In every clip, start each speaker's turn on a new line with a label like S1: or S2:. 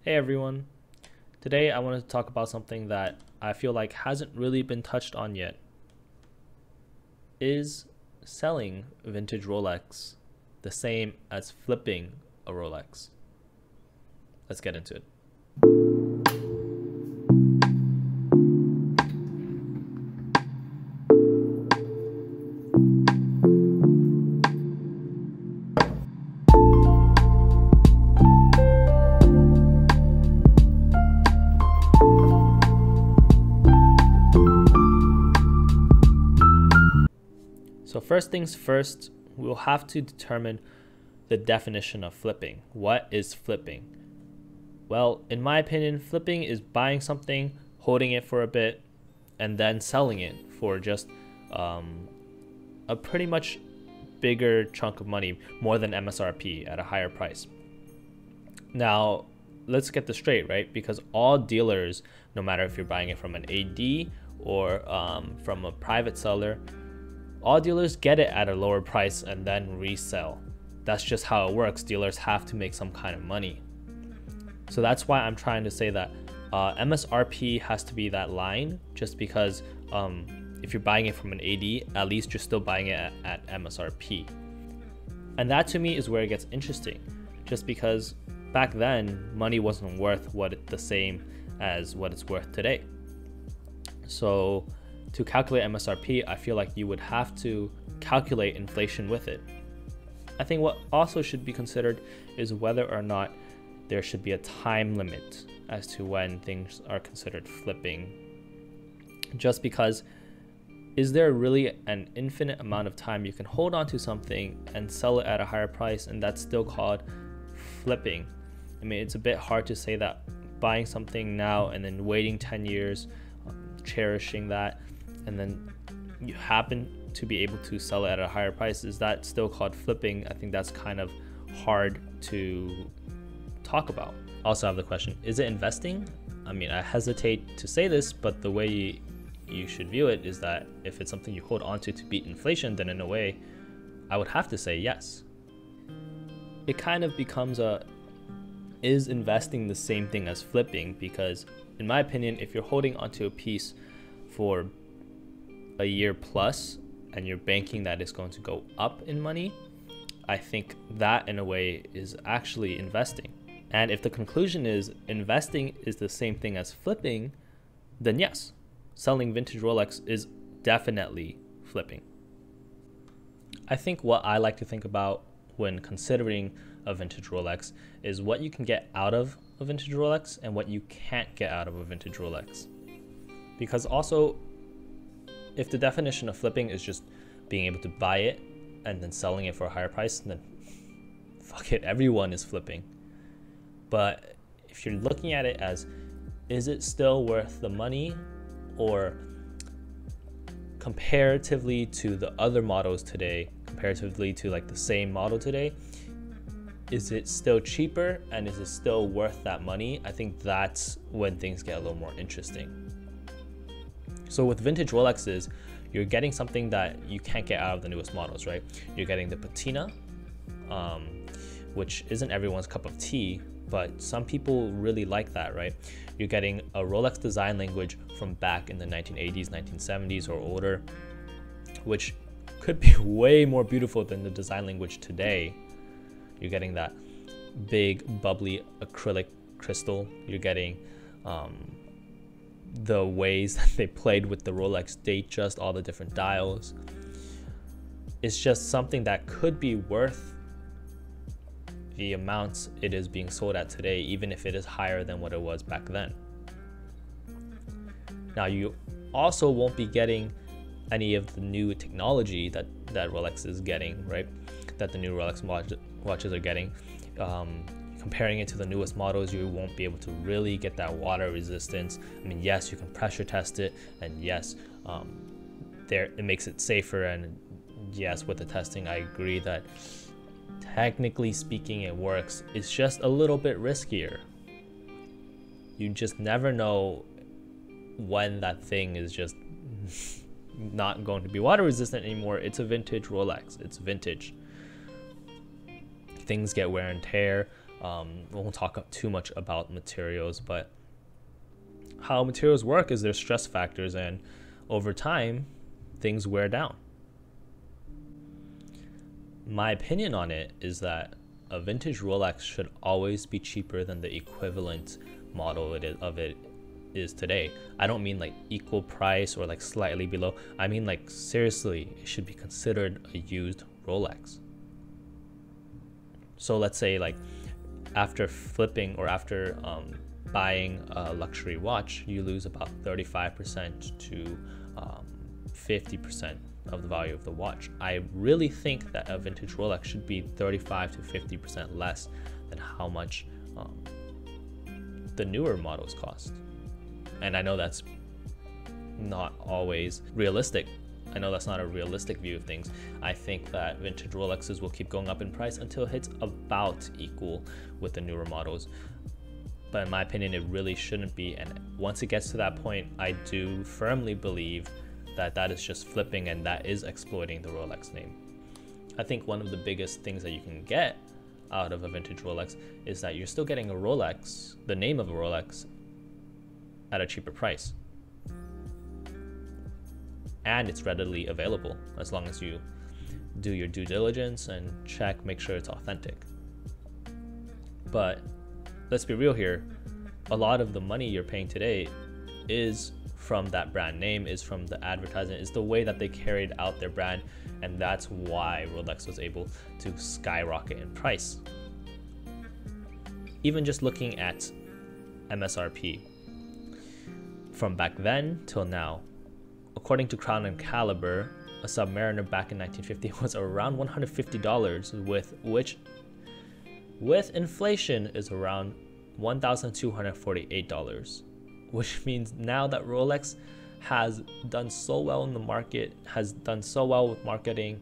S1: Hey everyone. Today I wanted to talk about something that I feel like hasn't really been touched on yet. Is selling vintage Rolex the same as flipping a Rolex? Let's get into it. So first things first, we'll have to determine the definition of flipping. What is flipping? Well, in my opinion, flipping is buying something, holding it for a bit, and then selling it for just a pretty much bigger chunk of money, more than MSRP at a higher price. Now, let's get this straight, right? Because all dealers, no matter if you're buying it from an AD or from a private seller, all dealers get it at a lower price and then resell. That's just how it works. Dealers have to make some kind of money. So that's why I'm trying to say that MSRP has to be that line, just because if you're buying it from an AD, at least you're still buying it at MSRP. And that to me is where it gets interesting, just because back then money wasn't worth the same as what it's worth today. So to calculate MSRP, I feel like you would have to calculate inflation with it. I think what also should be considered is whether or not there should be a time limit as to when things are considered flipping. Just because, is there really an infinite amount of time you can hold on to something and sell it at a higher price and that's still called flipping? I mean, it's a bit hard to say that buying something now and then waiting 10 years, cherishing that, and then you happen to be able to sell it at a higher price, is that still called flipping? I think that's kind of hard to talk about. Also have the question, is it investing? I mean, I hesitate to say this, but the way you should view it is that if it's something you hold on to beat inflation, then in a way, I would have to say yes. It kind of becomes is investing the same thing as flipping? Because in my opinion, if you're holding onto a piece for a year plus and you're banking that it's going to go up in money, I think that in a way is actually investing. And if the conclusion is investing is the same thing as flipping, then yes, selling vintage Rolex is definitely flipping. I think what I like to think about when considering a vintage Rolex is what you can get out of a vintage Rolex and what you can't get out of a vintage Rolex. Because also, if the definition of flipping is just being able to buy it and then selling it for a higher price, then fuck it, everyone is flipping. But if you're looking at it as, is it still worth the money, or comparatively to the other models today, comparatively to like the same model today, is it still cheaper and is it still worth that money? I think that's when things get a little more interesting. So with vintage Rolexes, you're getting something that you can't get out of the newest models, right? You're getting the patina, which isn't everyone's cup of tea, but some people really like that, right? You're getting a Rolex design language from back in the 1980s, 1970s or older, which could be way more beautiful than the design language today. You're getting that big, bubbly acrylic crystal. You're getting the ways that they played with the Rolex Datejust, all the different dials. It's just something that could be worth the amounts it is being sold at today, even if it is higher than what it was back then. Now, you also won't be getting any of the new technology that Rolex is getting, right? That the new Rolex watches are getting. Comparing it to the newest models, you won't be able to really get that water resistance. I mean, yes, you can pressure test it, and yes, it makes it safer. And yes, with the testing, I agree that technically speaking, it works. It's just a little bit riskier. You just never know when that thing is just not going to be water resistant anymore. It's a vintage Rolex. It's vintage. Things get wear and tear. We won't talk too much about materials, but how materials work is there's stress factors, and over time, things wear down. My opinion on it is that a vintage Rolex should always be cheaper than the equivalent model of it is today. I don't mean like equal price or like slightly below. I mean like seriously, it should be considered a used Rolex. So let's say like after flipping or after buying a luxury watch, you lose about 35% to 50% of the value of the watch. I really think that a vintage Rolex should be 35 to 50% less than how much the newer models cost. And I know that's not always realistic. I know that's not a realistic view of things. I think that vintage Rolexes will keep going up in price until it hits about equal with the newer models. But in my opinion, it really shouldn't be. And once it gets to that point, I do firmly believe that that is just flipping and that is exploiting the Rolex name. I think one of the biggest things that you can get out of a vintage Rolex is that you're still getting a Rolex, the name of a Rolex, at a cheaper price. And it's readily available as long as you do your due diligence and check, make sure it's authentic. But let's be real here, a lot of the money you're paying today is from that brand name, is from the advertising, is the way that they carried out their brand, and that's why Rolex was able to skyrocket in price. Even just looking at MSRP from back then till now, according to Crown and Caliber, a Submariner back in 1950 was around $150, which with inflation is around $1,248, which means now that Rolex has done so well in the market, has done so well with marketing,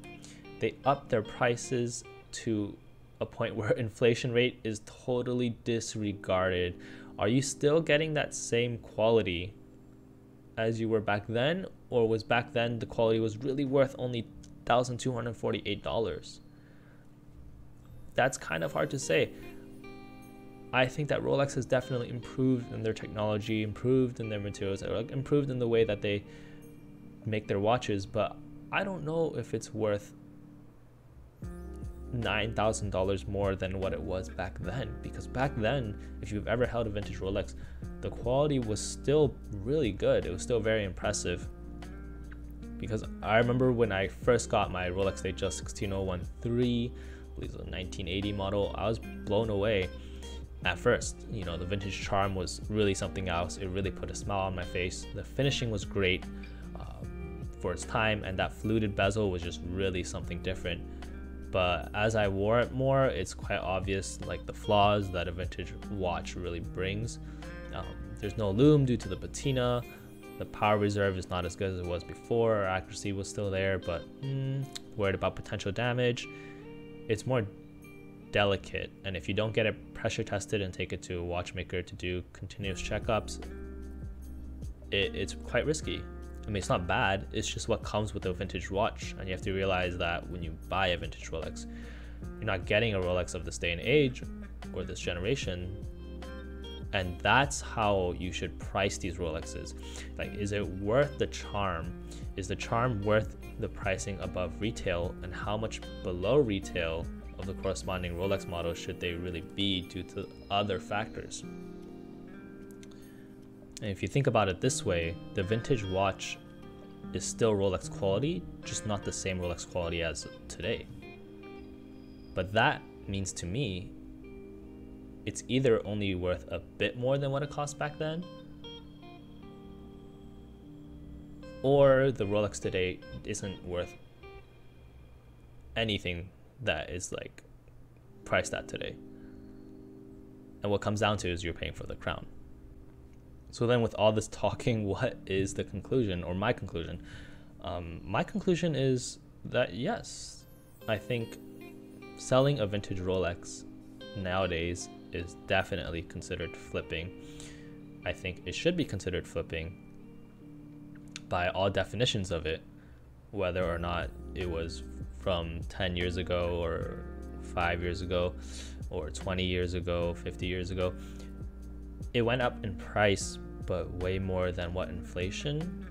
S1: they upped their prices to a point where inflation rate is totally disregarded. Are you still getting that same quality as you were back then, or was back then the quality was really worth only $1,248? That's kind of hard to say. I think that Rolex has definitely improved in their technology, improved in their materials, improved in the way that they make their watches, but I don't know if it's worth $9,000 more than what it was back then, because back then, if you've ever held a vintage Rolex, the quality was still really good. It was still very impressive, because I remember when I first got my Rolex Datejust 16013, I believe it was a 1980 model, I was blown away at first. You know, the vintage charm was really something else. It really put a smile on my face. The finishing was great for its time, and that fluted bezel was just really something different. But as I wore it more, it's quite obvious like the flaws that a vintage watch really brings. There's no lume due to the patina. The power reserve is not as good as it was before. Our accuracy was still there, but worried about potential damage. It's more delicate, and if you don't get it pressure tested and take it to a watchmaker to do continuous checkups, it's quite risky. I mean, it's not bad, it's just what comes with a vintage watch, and you have to realize that when you buy a vintage Rolex, you're not getting a Rolex of this day and age or this generation. And that's how you should price these Rolexes. Like, is it worth the charm? Is the charm worth the pricing above retail? And how much below retail of the corresponding Rolex model should they really be due to other factors? And if you think about it this way, the vintage watch is still Rolex quality, just not the same Rolex quality as today. But that means to me, it's either only worth a bit more than what it cost back then, or the Rolex today isn't worth anything that is like priced at today. And what comes down to is you're paying for the crown. So then with all this talking, what is the conclusion, or my conclusion? My conclusion is that yes, I think selling a vintage Rolex nowadays is definitely considered flipping. I think it should be considered flipping by all definitions of it, whether or not it was from 10 years ago or 5 years ago. or 20 years ago, 50 years ago, it went up in price, but way more than what inflation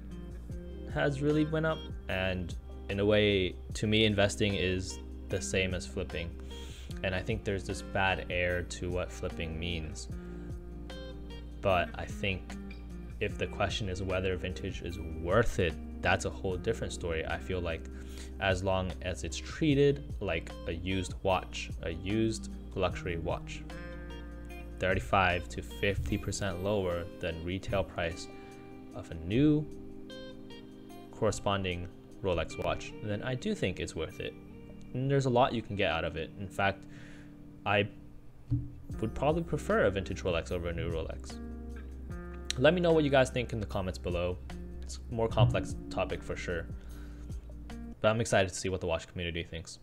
S1: has really went up. And in a way, to me, investing is the same as flipping. And I think there's this bad air to what flipping means. But I think if the question is whether vintage is worth it, that's a whole different story. I feel like as long as it's treated like a used watch, a used luxury watch, 35 to 50% lower than retail price of a new corresponding Rolex watch, then I do think it's worth it. And there's a lot you can get out of it. In fact, I would probably prefer a vintage Rolex over a new Rolex. Let me know what you guys think in the comments below. It's a more complex topic for sure, but I'm excited to see what the watch community thinks.